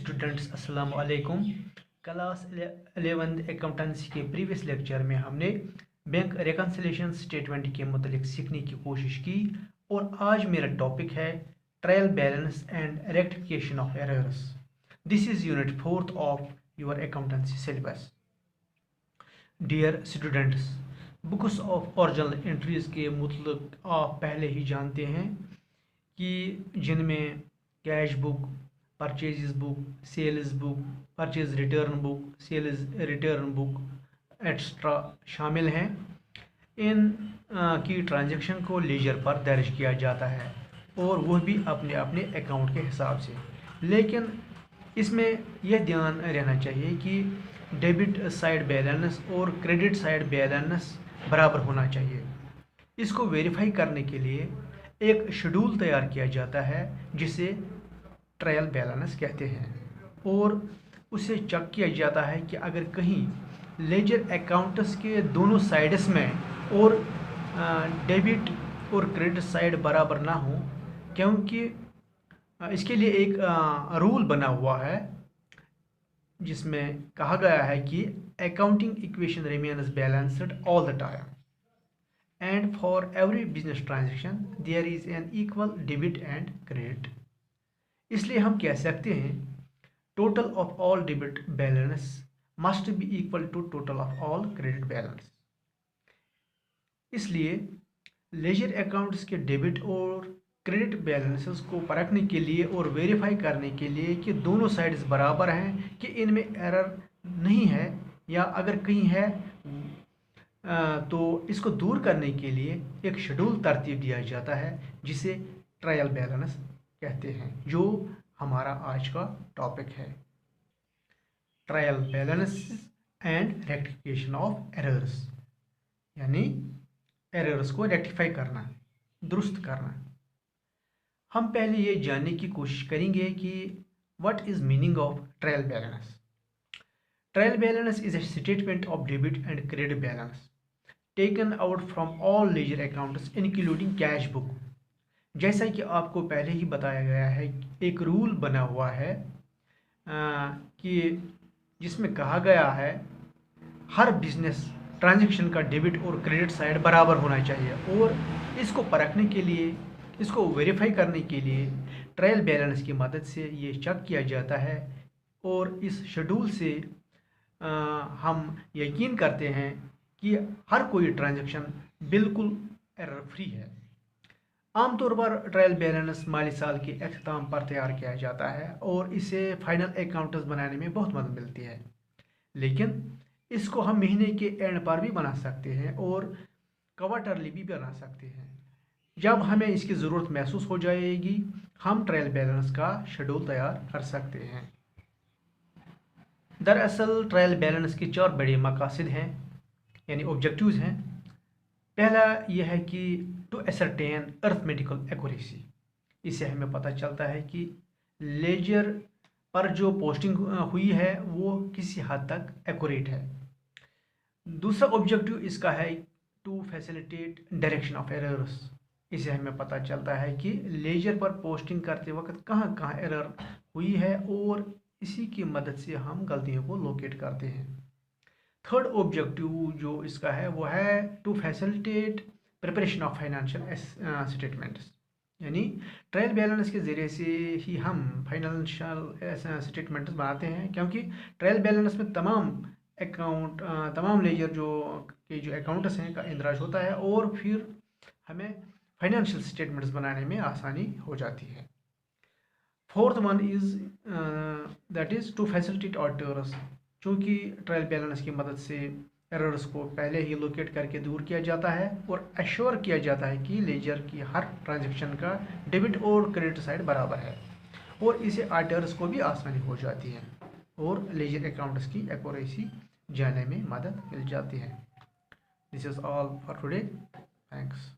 Students अस्सलाम वालेकुम। Class 11 accountancy के प्रीवियस लेक्चर में हमने बैंक रिकन्सिलिएशन स्टेटमेंट के मुतालिक सीखने की कोशिश की और आज मेरा टॉपिक है trial balance and rectification of errors. This is unit 4 of your accountancy syllabus. Dear students, books of original entries के मुतालिक आप पहले ही जानते हैं कि जिनमें cash book, purchase book, sales book, purchase return book, sales return book extra शामिल हैं। इन की ट्रांजैक्शन को लेजर पर दर्ज किया जाता है और वह भी अपने अपने अकाउंट के हिसाब से। लेकिन इसमें यह ध्यान रहना चाहिए कि डेबिट साइड बैलेंस और क्रेडिट साइड बैलेंस बराबर होना चाहिए। इसको वेरीफाई करने के लिए एक शेड्यूल तैयार किया जाता है जिसे ट्रायल बैलेंस कहते हैं और उसे चेक किया जाता है कि अगर कहीं लेजर अकाउंट्स के दोनों साइड्स में और डेबिट और क्रेडिट साइड बराबर ना हो, क्योंकि इसके लिए एक रूल बना हुआ है जिसमें कहा गया है कि accounting equation remains balanced all the time and for every business transaction there is an equal debit and credit। इसलिए हम कह सकते हैं total of all debit balance must be equal to total of all credit balance। इसलिए ledger accounts के debit और credit balances को परखने के लिए और वेरीफाई करने के लिए कि दोनों साइड्स बराबर हैं, कि इनमें एरर नहीं है या अगर कहीं है तो इसको दूर करने के लिए एक शेड्यूल तरतीब दिया जाता है जिसे ट्रायल बैलेंस कहते हैं, जो हमारा आज का टॉपिक है। Trial balance and rectification of errors, यानी एरर्स को रेक्टिफाई करना, दुरुस्त करना। हम पहले ये जानने की कोशिश करेंगे कि what is meaning of trial balance. Trial balance is a statement of debit and credit balance taken out from all ledger accounts including cash book. जैसा कि आपको पहले ही बताया गया है, एक रूल बना हुआ है कि जिसमें कहा गया है हर बिजनेस ट्रांजैक्शन का डेबिट और क्रेडिट साइड बराबर होना चाहिए और इसको परखने के लिए, इसको वेरीफाई करने के लिए ट्रायल बैलेंस की मदद से ये चेक किया जाता है और इस शेड्यूल से हम यकीन करते हैं कि हर कोई ट्रांजैक्शन बिल्कुल एरर फ्री है। आमतौर पर ट्रायल बैलेंस माली साल के अख्ताम पर तैयार किया जाता है और इसे फाइनल अकाउंट्स बनाने में बहुत मदद मिलती है। लेकिन इसको हम महीने के एंड पर भी बना सकते हैं और क्वार्टरली भी बना सकते हैं। जब हमें इसकी ज़रूरत महसूस हो जाएगी हम ट्रायल बैलेंस का शेड्यूल तैयार कर सकते हैं। दरअसल ट्रायल बैलेंस की 4 बड़े मकासद हैं, यानी ऑब्जेक्टिव्स हैं। पहला यह है कि टू एसरटेन अर्थमेटिकल एक्यूरेसी। इससे हमें पता चलता है कि लेजर पर जो पोस्टिंग हुई है वो किसी हद तक एक्यूरेट है। दूसरा ऑब्जेक्टिव इसका है to facilitate direction of errors. इससे हमें पता चलता है कि लेजर पर पोस्टिंग करते वक्त कहाँ कहाँ एरर हुई है और इसी की मदद से हम गलतियों को लोकेट करते हैं। थर्ड ऑब्जेक्टिव जो इसका है वो है to facilitate preparation of financial statements, यानी ट्रायल बैलेंस के ज़रिए से ही हम फाइनेंशियल स्टेटमेंट्स बनाते हैं, क्योंकि ट्रायल बैलेंस में तमाम लेजर जो अकाउंट्स हैं का इंदराज होता है और फिर हमें फाइनेंशियल स्टेटमेंट्स बनाने में आसानी हो जाती है। Fourth one is that is to facilitate auditors. चूँकि ट्रायल बैलेंस की मदद से एरर्स को पहले ही लोकेट करके दूर किया जाता है और एश्योर किया जाता है कि लेजर की हर ट्रांजैक्शन का डेबिट और क्रेडिट साइड बराबर है और इसे ऑडिटर्स को भी आसानी हो जाती है और लेजर अकाउंट्स की एक्यूरेसी जानने में मदद मिल जाती है। This is all for today. Thanks.